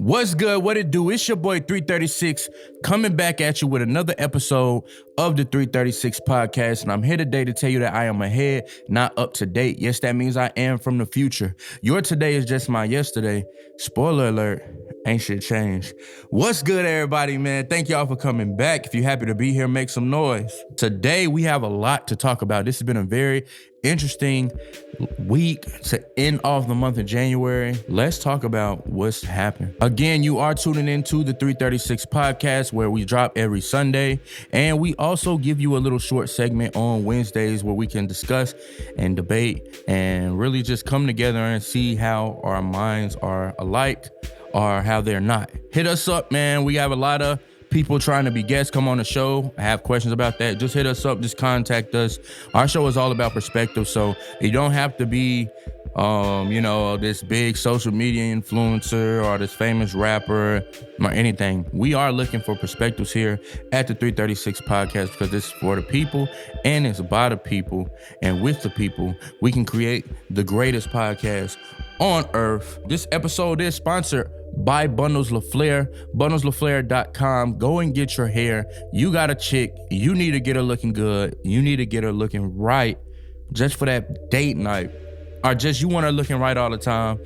What's good? What it do? It's your boy 336 coming back at you with another episode of the 336 podcast. And I'm here today to tell you that I am ahead, not up to date. Yes, that means I am from the future. Your today is just my yesterday. Spoiler alert, ain't shit changed. What's good, everybody, man? Thank y'all for coming back. If you're happy to be here, make some noise. Today, we have a lot to talk about. This has been a very interesting week to end off the month of January. Let's talk about what's happened. Again, you are tuning into the 336 podcast where we drop every Sunday. And we also give you a little short segment on Wednesdays where we can discuss and debate and really just come together and see how our minds are alike or how they're not. Hit us up, man. We have a lot of people trying to be guests come on the show. I have questions about that. Just hit us up. Just contact us. Our show is all about perspective. So you don't have to be, this big social media influencer or this famous rapper or anything. We are looking for perspectives here at the 336 podcast because this is for the people and it's by the people. And with the people, we can create the greatest podcast on earth. This episode is sponsored by Bundles LaFleur, bundleslafleur.com. Go and get your hair. You got a chick. You need to get her looking good. You need to get her looking right just for that date night. Or just you want her looking right all the time.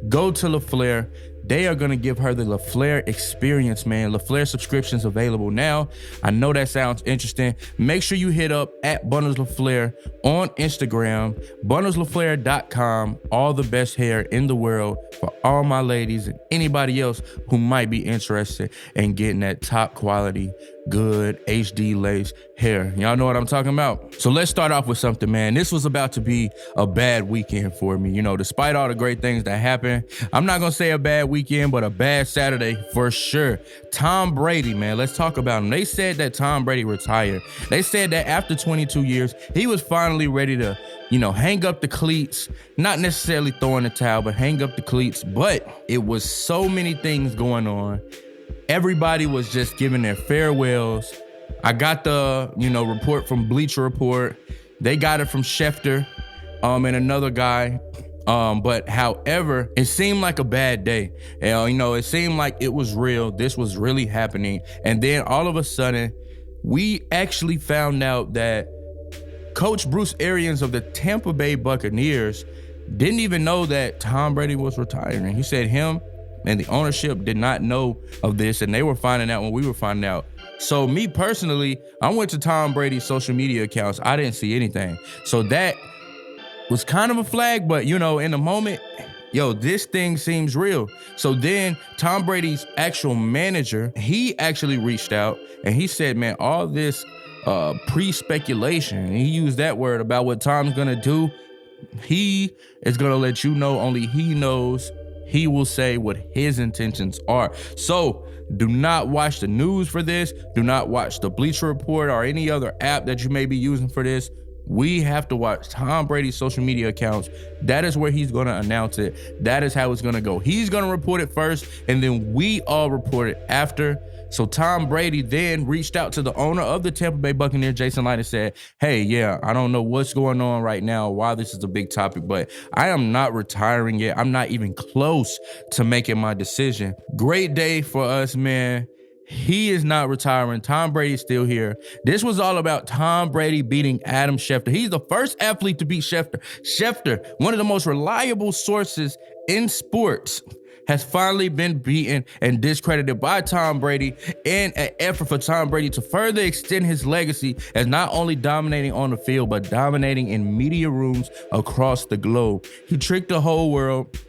Go to LaFleur. They are going to give her the LaFleur experience, man. LaFleur subscriptions available now. I know that sounds interesting. Make sure you hit up at Bundles LaFleur on Instagram, bundleslafleur.com. All the best hair in the world for all my ladies and anybody else who might be interested in getting that top quality, good HD lace hair. Y'all know what I'm talking about? So let's start off with something, man. This was about to be a bad weekend for me. Despite all the great things that happened, I'm not going to say a bad weekend, but a bad Saturday for sure. Tom Brady, man, let's talk about him. They said that Tom Brady retired. They said that after 22 years, he was finally ready to, hang up the cleats, not necessarily throwing the towel, but hang up the cleats. But it was so many things going on. Everybody was just giving their farewells. I got the, report from Bleacher Report. They got it from Schefter, and another guy. But however, it seemed like a bad day. It seemed like it was real. This was really happening. And then all of a sudden, we actually found out that Coach Bruce Arians of the Tampa Bay Buccaneers didn't even know that Tom Brady was retiring. He said him and the ownership did not know of this, and they were finding out when we were finding out. So me personally, I went to Tom Brady's social media accounts. I didn't see anything. So that was kind of a flag, but in the moment, this thing seems real. So then Tom Brady's actual manager, he actually reached out and he said, man, all this pre-speculation, and he used that word about what Tom's gonna do, he is gonna let you know, only he knows. He will say what his intentions are. So do not watch the news for this. Do not watch the Bleacher Report or any other app that you may be using for this. We have to watch Tom Brady's social media accounts. That is where he's going to announce it. That is how it's going to go. He's going to report it first, and then we all report it after. So Tom Brady then reached out to the owner of the Tampa Bay Buccaneers, Jason Light, and said, hey, yeah, I don't know what's going on right now, why this is a big topic, but I am not retiring yet. I'm not even close to making my decision. Great day for us, man. He is not retiring. Tom Brady's still here. This was all about Tom Brady beating Adam Schefter. He's the first athlete to beat Schefter. Schefter, one of the most reliable sources in sports, has finally been beaten and discredited by Tom Brady in an effort for Tom Brady to further extend his legacy as not only dominating on the field, but dominating in media rooms across the globe. He tricked the whole world.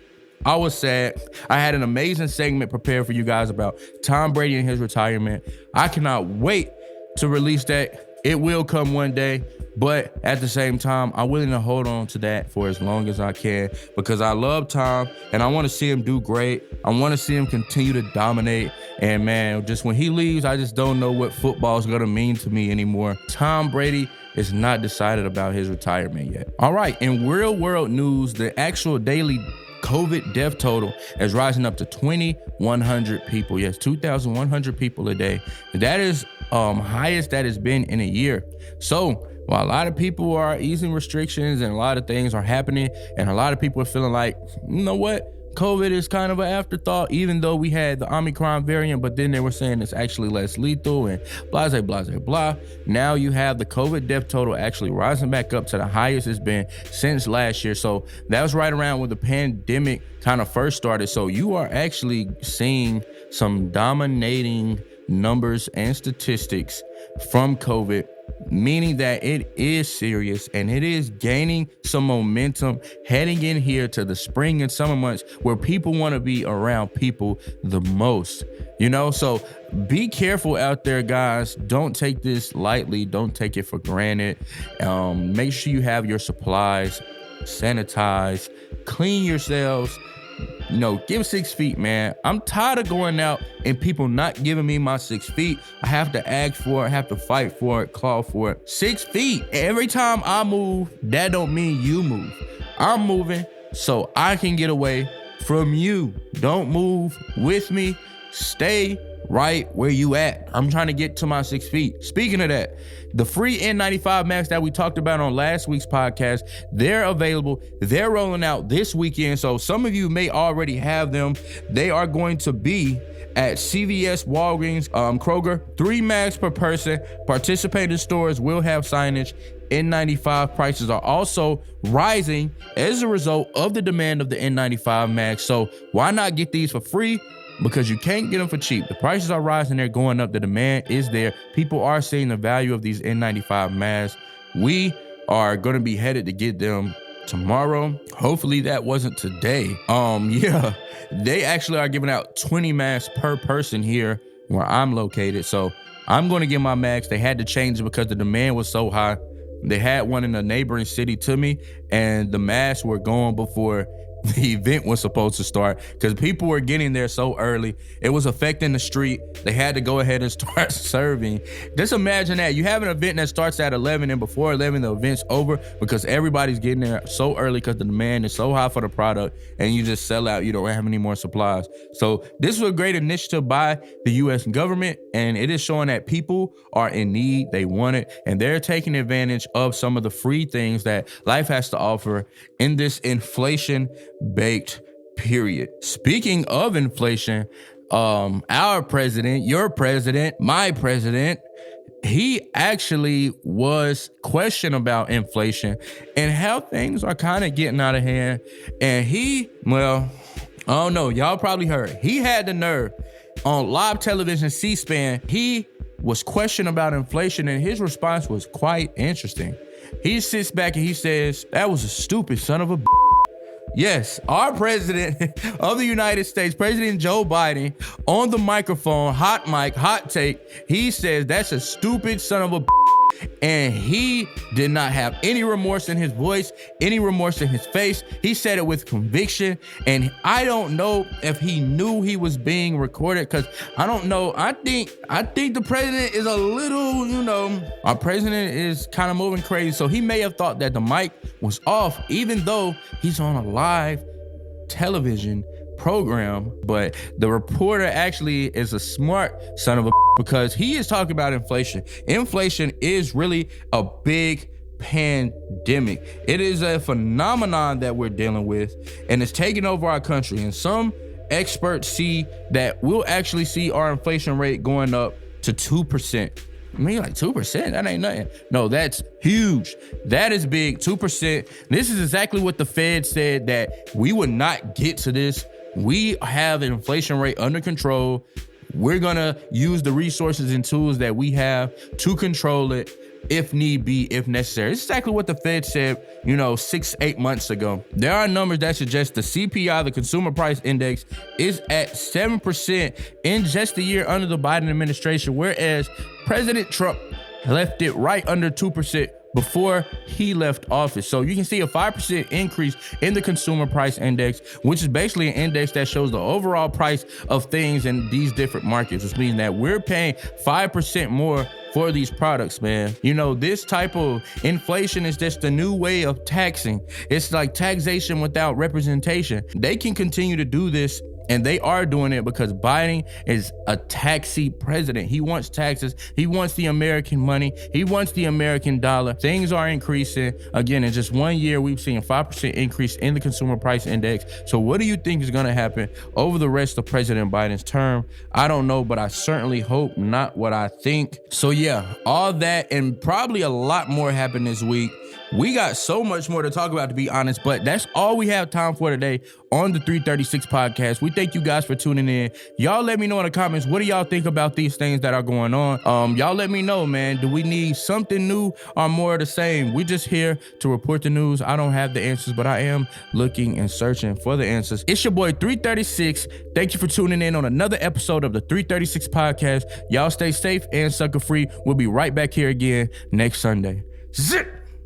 I was sad. I had an amazing segment prepared for you guys about Tom Brady and his retirement. I cannot wait to release that. It will come one day, but at the same time, I'm willing to hold on to that for as long as I can because I love Tom and I want to see him do great. I want to see him continue to dominate. And man, just when he leaves, I just don't know what football is going to mean to me anymore. Tom Brady is not decided about his retirement yet. All right, in real world news, the actual daily COVID death total is rising up to 2,100 people. Yes, 2,100 people a day. That is highest that has been in a year. So while a lot of people are easing restrictions and a lot of things are happening and a lot of people are feeling like, you know what, COVID is kind of an afterthought, even though we had the Omicron variant, but then they were saying it's actually less lethal and blah, blah, blah, blah. Now you have the COVID death total actually rising back up to the highest it's been since last year. So that was right around when the pandemic kind of first started. So you are actually seeing some dominating numbers and statistics from COVID, meaning that it is serious and it is gaining some momentum heading in here to the spring and summer months where people want to be around people the most, so be careful out there, guys. Don't take this lightly. Don't take it for granted. Make sure you have your supplies, sanitize, clean yourselves. Give 6 feet, man. I'm tired of going out and people not giving me my 6 feet. I have to ask for it, have to fight for it, claw for it. 6 feet. Every time I move, that don't mean you move. I'm moving so I can get away from you. Don't move with me. Stay right where you at. I'm trying to get to my 6 feet. Speaking of that, the free N95 masks that we talked about on last week's podcast, they're available. They're rolling out this weekend. So some of you may already have them. They are going to be at CVS, Walgreens, Kroger, 3 masks per person. Participating stores will have signage. N95 prices are also rising as a result of the demand of the N95 masks. So why not get these for free? Because you can't get them for cheap. The prices are rising, they're going up, the demand is there. People are seeing the value of these N95 masks. We are going to be headed to get them tomorrow. Hopefully that wasn't today. They actually are giving out 20 masks per person here where I'm located. So I'm going to get my masks. They had to change it because the demand was so high. They had one in a neighboring city to me, and the masks were going before the event was supposed to start because people were getting there so early. It was affecting the street. They had to go ahead and start serving. Just imagine that. You have an event that starts at 11 and before 11, the event's over because everybody's getting there so early because the demand is so high for the product and you just sell out. You don't have any more supplies. So this was a great initiative by the U.S. government, and it is showing that people are in need. They want it, and they're taking advantage of some of the free things that life has to offer in this inflation-baked period. Speaking of inflation, our president, your president, my president, he actually was questioned about inflation and how things are kind of getting out of hand. And I don't know, y'all probably heard, he had the nerve on live television, C-SPAN. He was questioned about inflation, and his response was quite interesting. He sits back and he says, "That was a stupid son of a b-." Yes, our president of the United States, President Joe Biden, on the microphone, hot mic, hot take, he says that's a stupid son of a b-. And he did not have any remorse in his voice, any remorse in his face. He said it with conviction. And I don't know if he knew he was being recorded, because I don't know. I think the president is a little, our president is kind of moving crazy. So he may have thought that the mic was off, even though he's on a live television program. But the reporter actually is a smart son of a because he is talking about inflation. Inflation is really a big pandemic. It is a phenomenon that we're dealing with, and it's taking over our country. And some experts see that we'll actually see our inflation rate going up to 2%. I mean, like 2%, that ain't nothing. No, that's huge. That is big, 2%. This is exactly what the Fed said, that we would not get to this. We have an inflation rate under control. We're gonna use the resources and tools that we have to control it if need be, if necessary. It's exactly what the Fed said, 6-8 months ago. There are numbers that suggest the CPI, the Consumer Price Index, is at 7% in just a year under the Biden administration, whereas President Trump left it right under 2% before he left office. So you can see a 5% increase in the Consumer Price Index, which is basically an index that shows the overall price of things in these different markets, which means that we're paying 5% more for these products, man. This type of inflation is just a new way of taxing. It's like taxation without representation. They can continue to do this And they are doing it because Biden is a taxi president. He wants taxes. He wants the American money. He wants the American dollar. Things are increasing. Again, in just 1 year, we've seen a 5% increase in the consumer price index. So what do you think is going to happen over the rest of President Biden's term? I don't know, but I certainly hope not what I think. So yeah, all that and probably a lot more happened this week. We got so much more to talk about, to be honest, but that's all we have time for today on the 336 podcast. We thank you guys for tuning in. Y'all let me know in the comments, what do y'all think about these things that are going on? Y'all let me know, man. Do we need something new or more of the same? We just here to report the news. I don't have the answers, but I am looking and searching for the answers. It's your boy 336. Thank you for tuning in on another episode of the 336 podcast. Y'all stay safe and sucker free. We'll be right back here again next Sunday. Zip!